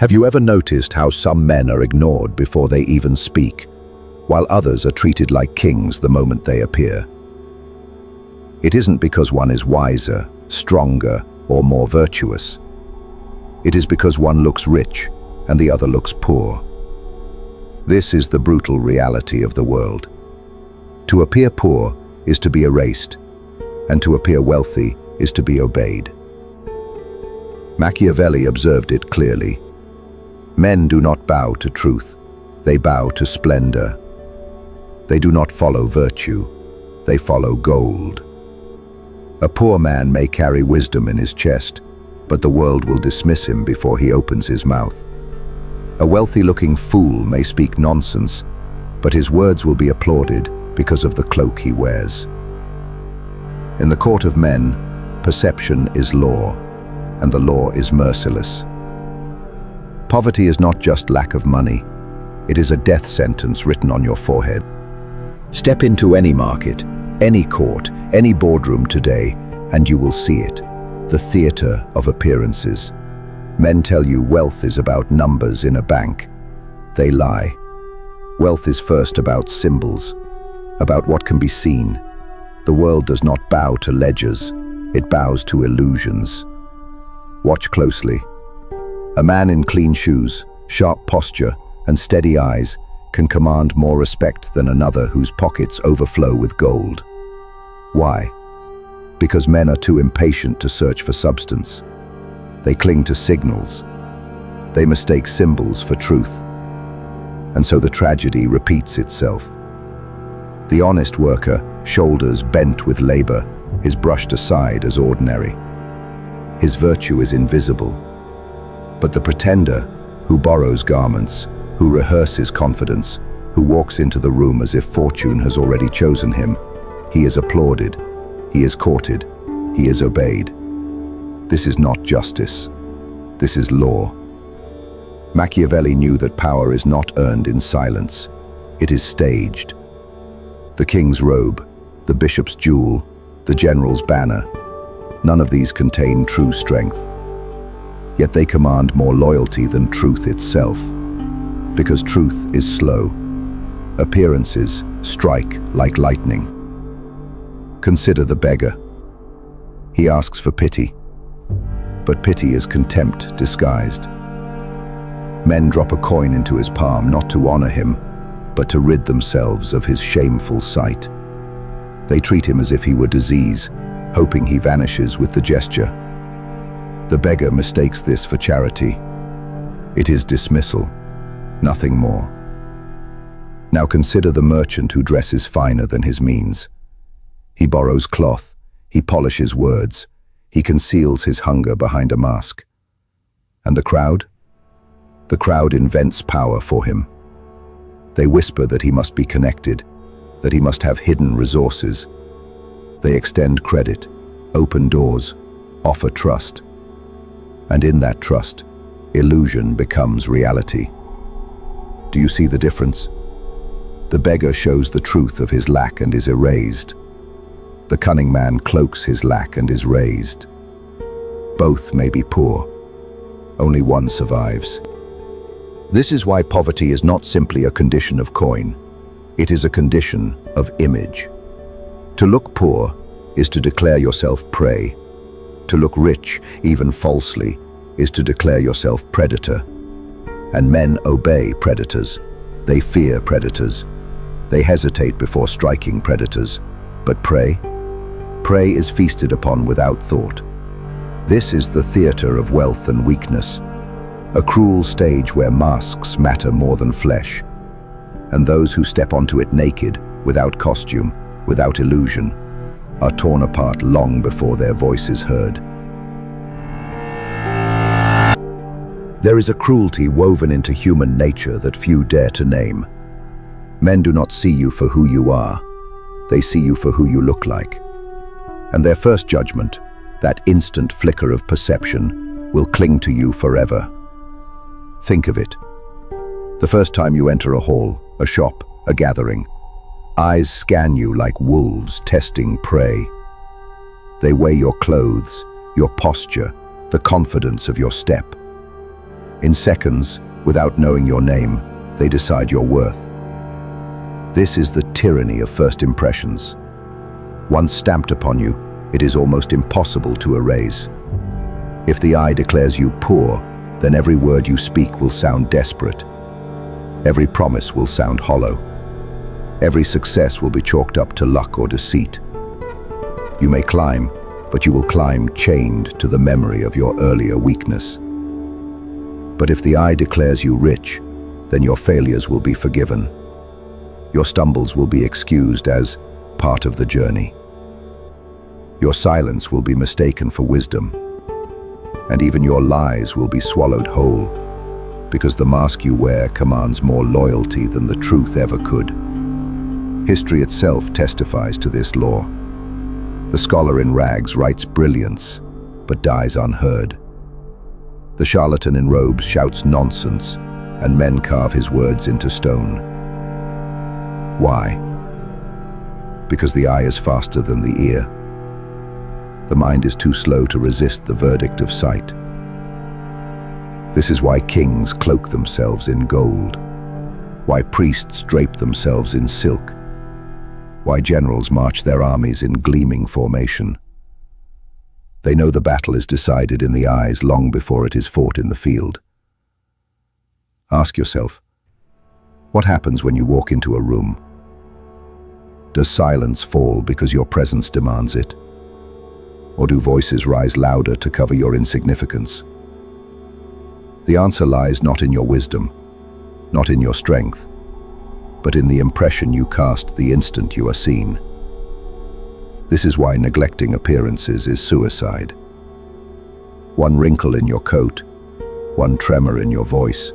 Have you ever noticed how some men are ignored before they even speak, while others are treated like kings the moment they appear? It isn't because one is wiser, stronger, or more virtuous. It is because one looks rich and the other looks poor. This is the brutal reality of the world. To appear poor is to be erased, and to appear wealthy is to be obeyed. Machiavelli observed it clearly. Men do not bow to truth, they bow to splendor. They do not follow virtue, they follow gold. A poor man may carry wisdom in his chest, but the world will dismiss him before he opens his mouth. A wealthy-looking fool may speak nonsense, but his words will be applauded because of the cloak he wears. In the court of men, perception is law, and the law is merciless. Poverty is not just lack of money, it is a death sentence written on your forehead. Step into any market, any court, any boardroom today, and you will see it. The theater of appearances. Men tell you wealth is about numbers in a bank. They lie. Wealth is first about symbols, about what can be seen. The world does not bow to ledgers, it bows to illusions. Watch closely. A man in clean shoes, sharp posture, and steady eyes can command more respect than another whose pockets overflow with gold. Why? Because men are too impatient to search for substance. They cling to signals. They mistake symbols for truth. And so the tragedy repeats itself. The honest worker, shoulders bent with labor, is brushed aside as ordinary. His virtue is invisible. But the pretender, who borrows garments, who rehearses confidence, who walks into the room as if fortune has already chosen him, he is applauded, he is courted, he is obeyed. This is not justice. This is law. Machiavelli knew that power is not earned in silence. It is staged. The king's robe, the bishop's jewel, the general's banner, none of these contain true strength. Yet they command more loyalty than truth itself, because truth is slow. Appearances strike like lightning. Consider the beggar. He asks for pity, but pity is contempt disguised. Men drop a coin into his palm not to honor him, but to rid themselves of his shameful sight. They treat him as if he were disease, hoping he vanishes with the gesture. The beggar mistakes this for charity. It is dismissal, nothing more. Now consider the merchant who dresses finer than his means. He borrows cloth, he polishes words, he conceals his hunger behind a mask. And the crowd? The crowd invents power for him. They whisper that he must be connected, that he must have hidden resources. They extend credit, open doors, offer trust. And in that trust, illusion becomes reality. Do you see the difference? The beggar shows the truth of his lack and is erased. The cunning man cloaks his lack and is raised. Both may be poor. Only one survives. This is why poverty is not simply a condition of coin. It is a condition of image. To look poor is to declare yourself prey. To look rich, even falsely, is to declare yourself predator. And men obey predators. They fear predators. They hesitate before striking predators. But prey? Prey is feasted upon without thought. This is the theater of wealth and weakness, a cruel stage where masks matter more than flesh. And those who step onto it naked, without costume, without illusion, are torn apart long before their voice is heard. There is a cruelty woven into human nature that few dare to name. Men do not see you for who you are. They see you for who you look like. And their first judgment, that instant flicker of perception, will cling to you forever. Think of it. The first time you enter a hall, a shop, a gathering, eyes scan you like wolves testing prey. They weigh your clothes, your posture, the confidence of your step. In seconds, without knowing your name, they decide your worth. This is the tyranny of first impressions. Once stamped upon you, it is almost impossible to erase. If the eye declares you poor, then every word you speak will sound desperate. Every promise will sound hollow. Every success will be chalked up to luck or deceit. You may climb, but you will climb chained to the memory of your earlier weakness. But if the eye declares you rich, then your failures will be forgiven. Your stumbles will be excused as part of the journey. Your silence will be mistaken for wisdom. And even your lies will be swallowed whole, because the mask you wear commands more loyalty than the truth ever could. History itself testifies to this law. The scholar in rags writes brilliance, but dies unheard. The charlatan in robes shouts nonsense, and men carve his words into stone. Why? Because the eye is faster than the ear. The mind is too slow to resist the verdict of sight. This is why kings cloak themselves in gold, why priests drape themselves in silk, why generals march their armies in gleaming formation. They know the battle is decided in the eyes long before it is fought in the field. Ask yourself, what happens when you walk into a room? Does silence fall because your presence demands it? Or do voices rise louder to cover your insignificance? The answer lies not in your wisdom, not in your strength, but in the impression you cast the instant you are seen. This is why neglecting appearances is suicide. One wrinkle in your coat, one tremor in your voice,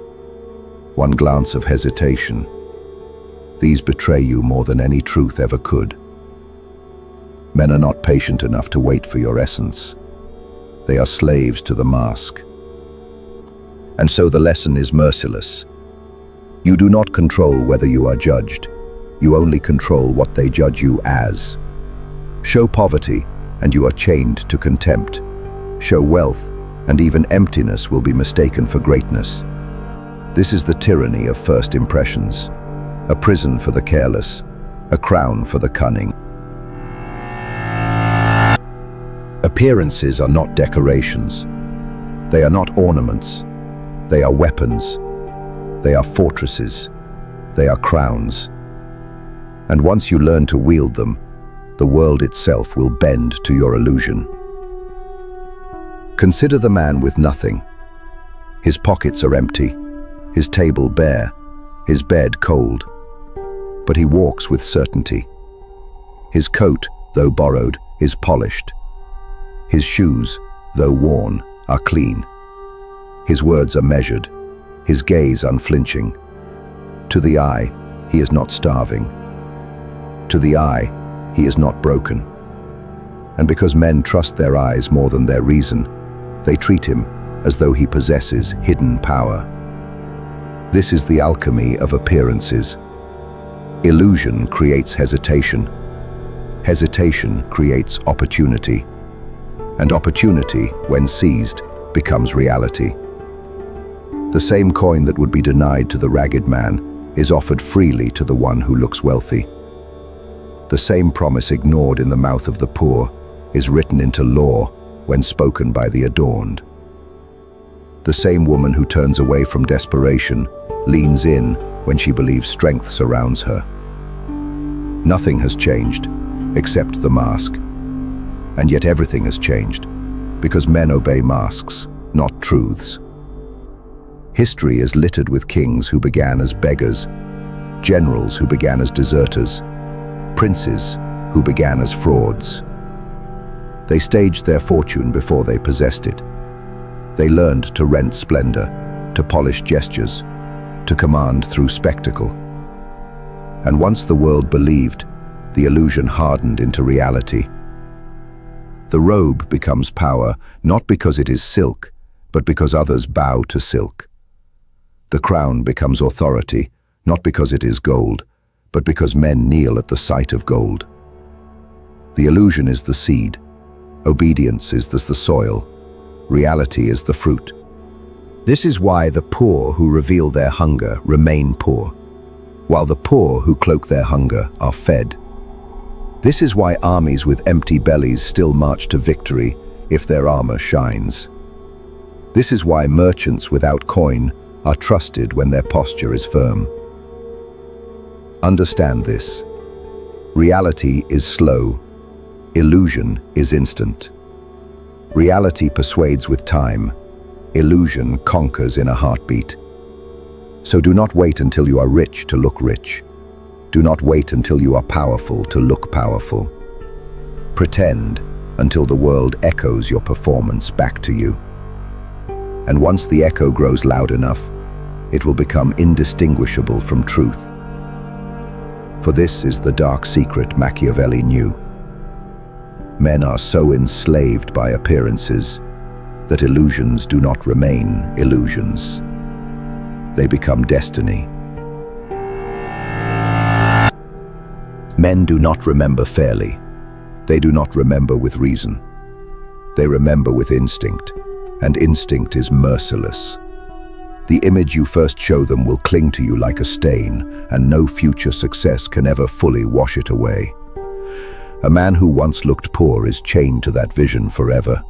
one glance of hesitation, these betray you more than any truth ever could. Men are not patient enough to wait for your essence. They are slaves to the mask. And so the lesson is merciless. You do not control whether you are judged. You only control what they judge you as. Show poverty, and you are chained to contempt. Show wealth, and even emptiness will be mistaken for greatness. This is the tyranny of first impressions. A prison for the careless, a crown for the cunning. Appearances are not decorations. They are not ornaments. They are weapons. They are fortresses. They are crowns. And once you learn to wield them, the world itself will bend to your illusion. Consider the man with nothing. His pockets are empty, his table bare, his bed cold. But he walks with certainty. His coat, though borrowed, is polished. His shoes, though worn, are clean. His words are measured, his gaze unflinching. To the eye, he is not starving. To the eye, he is not broken. And because men trust their eyes more than their reason, they treat him as though he possesses hidden power. This is the alchemy of appearances. Illusion creates hesitation. Hesitation creates opportunity. And opportunity, when seized, becomes reality. The same coin that would be denied to the ragged man is offered freely to the one who looks wealthy. The same promise ignored in the mouth of the poor is written into law when spoken by the adorned. The same woman who turns away from desperation leans in when she believes strength surrounds her. Nothing has changed except the mask. And yet everything has changed because men obey masks, not truths. History is littered with kings who began as beggars, generals who began as deserters, princes who began as frauds. They staged their fortune before they possessed it. They learned to rent splendor, to polish gestures, to command through spectacle. And once the world believed, the illusion hardened into reality. The robe becomes power, not because it is silk, but because others bow to silk. The crown becomes authority, not because it is gold, but because men kneel at the sight of gold. The illusion is the seed, obedience is the soil, reality is the fruit. This is why the poor who reveal their hunger remain poor, while the poor who cloak their hunger are fed. This is why armies with empty bellies still march to victory if their armor shines. This is why merchants without coin are trusted when their posture is firm. Understand this. Reality is slow. Illusion is instant. Reality persuades with time. Illusion conquers in a heartbeat. So do not wait until you are rich to look rich. Do not wait until you are powerful to look powerful. Pretend until the world echoes your performance back to you. And once the echo grows loud enough, it will become indistinguishable from truth. For this is the dark secret Machiavelli knew. Men are so enslaved by appearances that illusions do not remain illusions. They become destiny. Men do not remember fairly. They do not remember with reason. They remember with instinct, and instinct is merciless. The image you first show them will cling to you like a stain, and no future success can ever fully wash it away. A man who once looked poor is chained to that vision forever.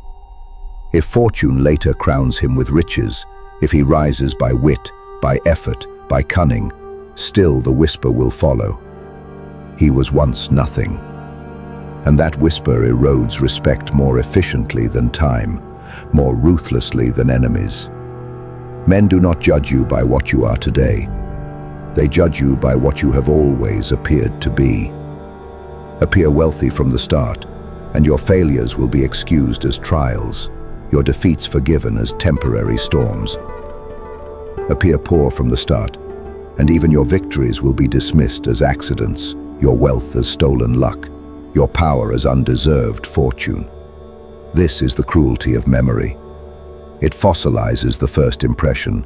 If fortune later crowns him with riches, if he rises by wit, by effort, by cunning, still the whisper will follow. He was once nothing. And that whisper erodes respect more efficiently than time, more ruthlessly than enemies. Men do not judge you by what you are today. They judge you by what you have always appeared to be. Appear wealthy from the start, and your failures will be excused as trials, your defeats forgiven as temporary storms. Appear poor from the start, and even your victories will be dismissed as accidents, your wealth as stolen luck, your power as undeserved fortune. This is the cruelty of memory. It fossilizes the first impression,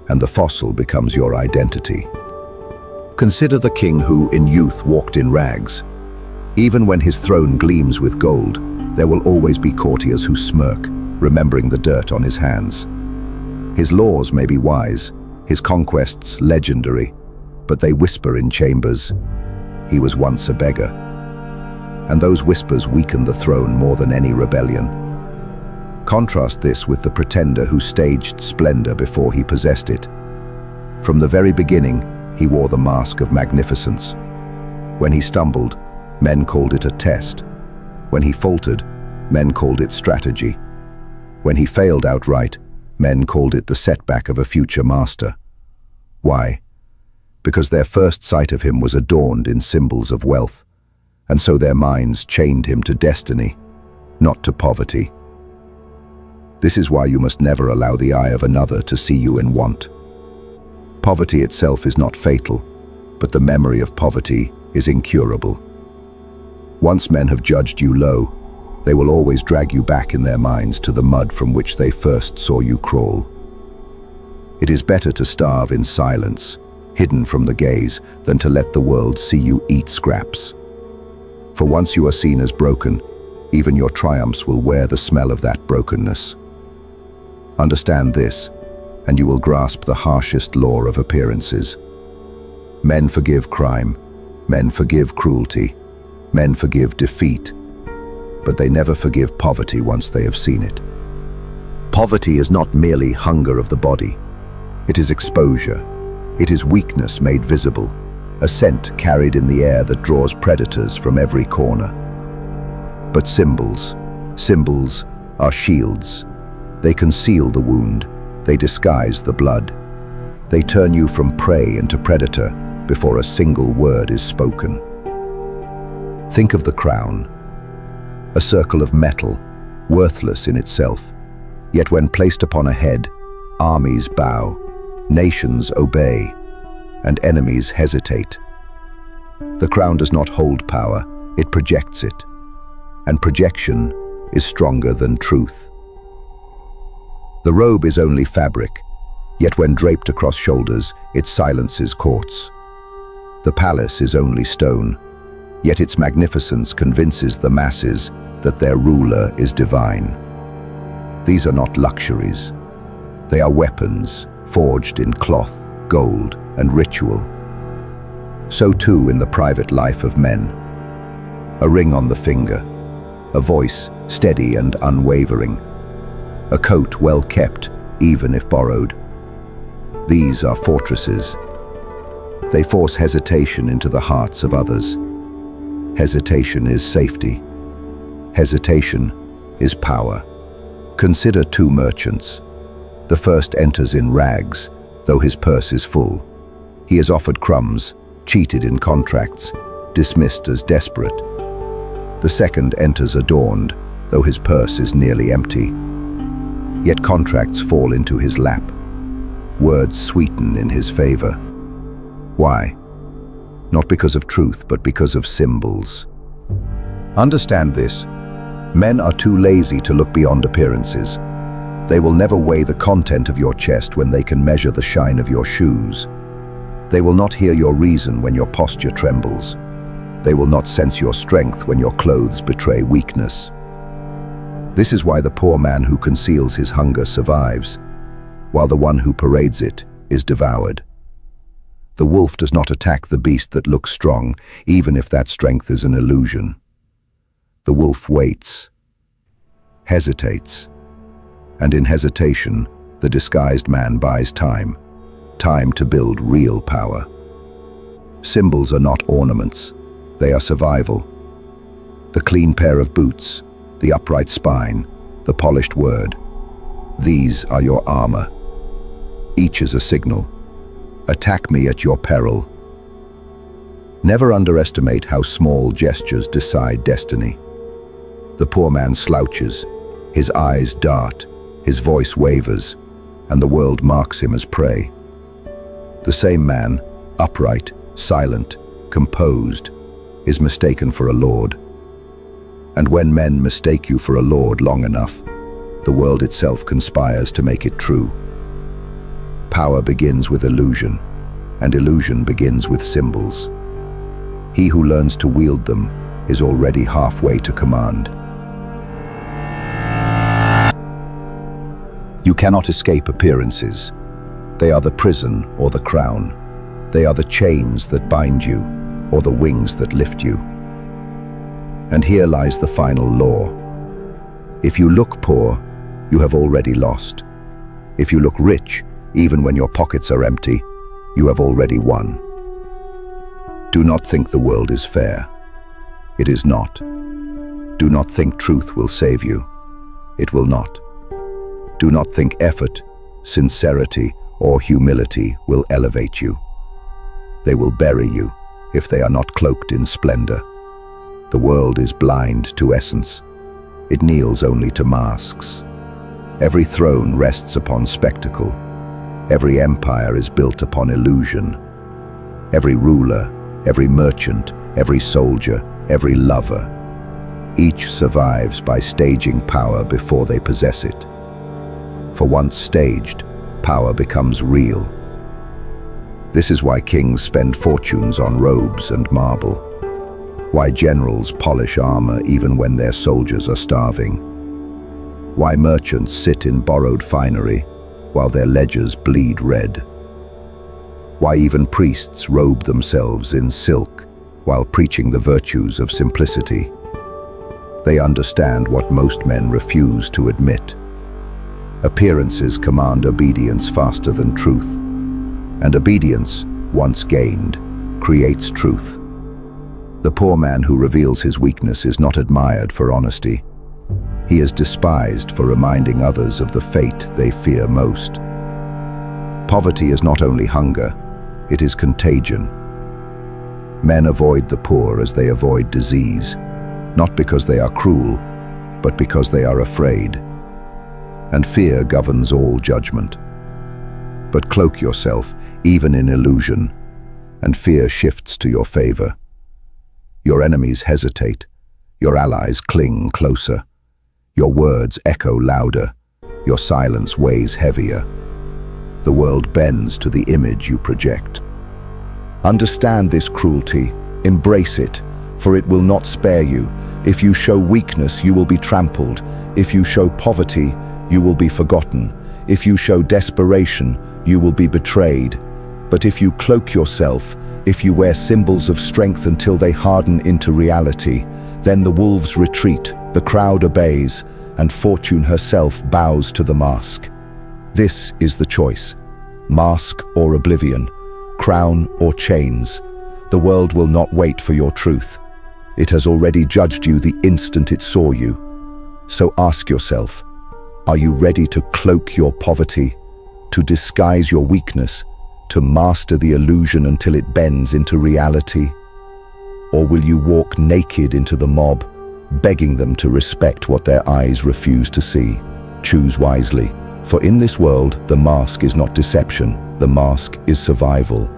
and the fossil becomes your identity. Consider the king who, in youth, walked in rags. Even when his throne gleams with gold, there will always be courtiers who smirk, remembering the dirt on his hands. His laws may be wise, his conquests legendary, but they whisper in chambers. He was once a beggar. And those whispers weaken the throne more than any rebellion. Contrast this with the pretender who staged splendor before he possessed it. From the very beginning, he wore the mask of magnificence. When he stumbled, men called it a test. When he faltered, men called it strategy. When he failed outright, men called it the setback of a future master. Why? Because their first sight of him was adorned in symbols of wealth, and so their minds chained him to destiny, not to poverty. This is why you must never allow the eye of another to see you in want. Poverty itself is not fatal, but the memory of poverty is incurable. Once men have judged you low, they will always drag you back in their minds to the mud from which they first saw you crawl. It is better to starve in silence, hidden from the gaze, than to let the world see you eat scraps. For once you are seen as broken, even your triumphs will wear the smell of that brokenness. Understand this, and you will grasp the harshest law of appearances. Men forgive crime, men forgive cruelty, men forgive defeat, but they never forgive poverty once they have seen it. Poverty is not merely hunger of the body. It is exposure. It is weakness made visible, a scent carried in the air that draws predators from every corner. But symbols are shields. They conceal the wound. They disguise the blood. They turn you from prey into predator before a single word is spoken. Think of the crown, a circle of metal, worthless in itself. Yet when placed upon a head, armies bow, nations obey, and enemies hesitate. The crown does not hold power, it projects it. And projection is stronger than truth. The robe is only fabric, yet when draped across shoulders, it silences courts. The palace is only stone, yet its magnificence convinces the masses that their ruler is divine. These are not luxuries. They are weapons, forged in cloth, gold, and ritual. So too in the private life of men. A ring on the finger, a voice steady and unwavering, a coat well kept, even if borrowed. These are fortresses. They force hesitation into the hearts of others. Hesitation is safety. Hesitation is power. Consider two merchants. The first enters in rags, though his purse is full. He is offered crumbs, cheated in contracts, dismissed as desperate. The second enters adorned, though his purse is nearly empty. Yet contracts fall into his lap. Words sweeten in his favor. Why? Not because of truth, but because of symbols. Understand this. Men are too lazy to look beyond appearances. They will never weigh the content of your chest when they can measure the shine of your shoes. They will not hear your reason when your posture trembles. They will not sense your strength when your clothes betray weakness. This is why the poor man who conceals his hunger survives, while the one who parades it is devoured. The wolf does not attack the beast that looks strong, even if that strength is an illusion. The wolf waits, hesitates, and in hesitation, the disguised man buys time to build real power. Symbols are not ornaments, they are survival. The clean pair of boots, the upright spine, the polished word, these are your armor. Each is a signal. Attack me at your peril. Never underestimate how small gestures decide destiny. The poor man slouches, his eyes dart, his voice wavers, and the world marks him as prey. The same man, upright, silent, composed, is mistaken for a lord. And when men mistake you for a lord long enough, the world itself conspires to make it true. Power begins with illusion, and illusion begins with symbols. He who learns to wield them is already halfway to command. You cannot escape appearances. They are the prison or the crown. They are the chains that bind you, or the wings that lift you. And here lies the final law. If you look poor, you have already lost. If you look rich, even when your pockets are empty, you have already won. Do not think the world is fair. It is not. Do not think truth will save you. It will not. Do not think effort, sincerity, or humility will elevate you. They will bury you if they are not cloaked in splendor. The world is blind to essence. It kneels only to masks. Every throne rests upon spectacle. Every empire is built upon illusion. Every ruler, every merchant, every soldier, every lover, each survives by staging power before they possess it. For once staged, power becomes real. This is why kings spend fortunes on robes and marble, why generals polish armor even when their soldiers are starving, why merchants sit in borrowed finery while their ledgers bleed red, why even priests robe themselves in silk while preaching the virtues of simplicity. They understand what most men refuse to admit. Appearances command obedience faster than truth, and obedience, once gained, creates truth. The poor man who reveals his weakness is not admired for honesty. He is despised for reminding others of the fate they fear most. Poverty is not only hunger, it is contagion. Men avoid the poor as they avoid disease, not because they are cruel, but because they are afraid. And fear governs all judgment. But cloak yourself, even in illusion, and fear shifts to your favor. Your enemies hesitate, your allies cling closer. Your words echo louder, your silence weighs heavier. The world bends to the image you project. Understand this cruelty, embrace it, for it will not spare you. If you show weakness, you will be trampled. If you show poverty, you will be forgotten. If you show desperation, you will be betrayed. But if you cloak yourself, if you wear symbols of strength until they harden into reality, then the wolves retreat, the crowd obeys, and fortune herself bows to the mask. This is the choice. Mask or oblivion, crown or chains. The world will not wait for your truth. It has already judged you the instant it saw you. So ask yourself, are you ready to cloak your poverty, to disguise your weakness, to master the illusion until it bends into reality? Or will you walk naked into the mob, begging them to respect what their eyes refuse to see? Choose wisely, for in this world, the mask is not deception, the mask is survival.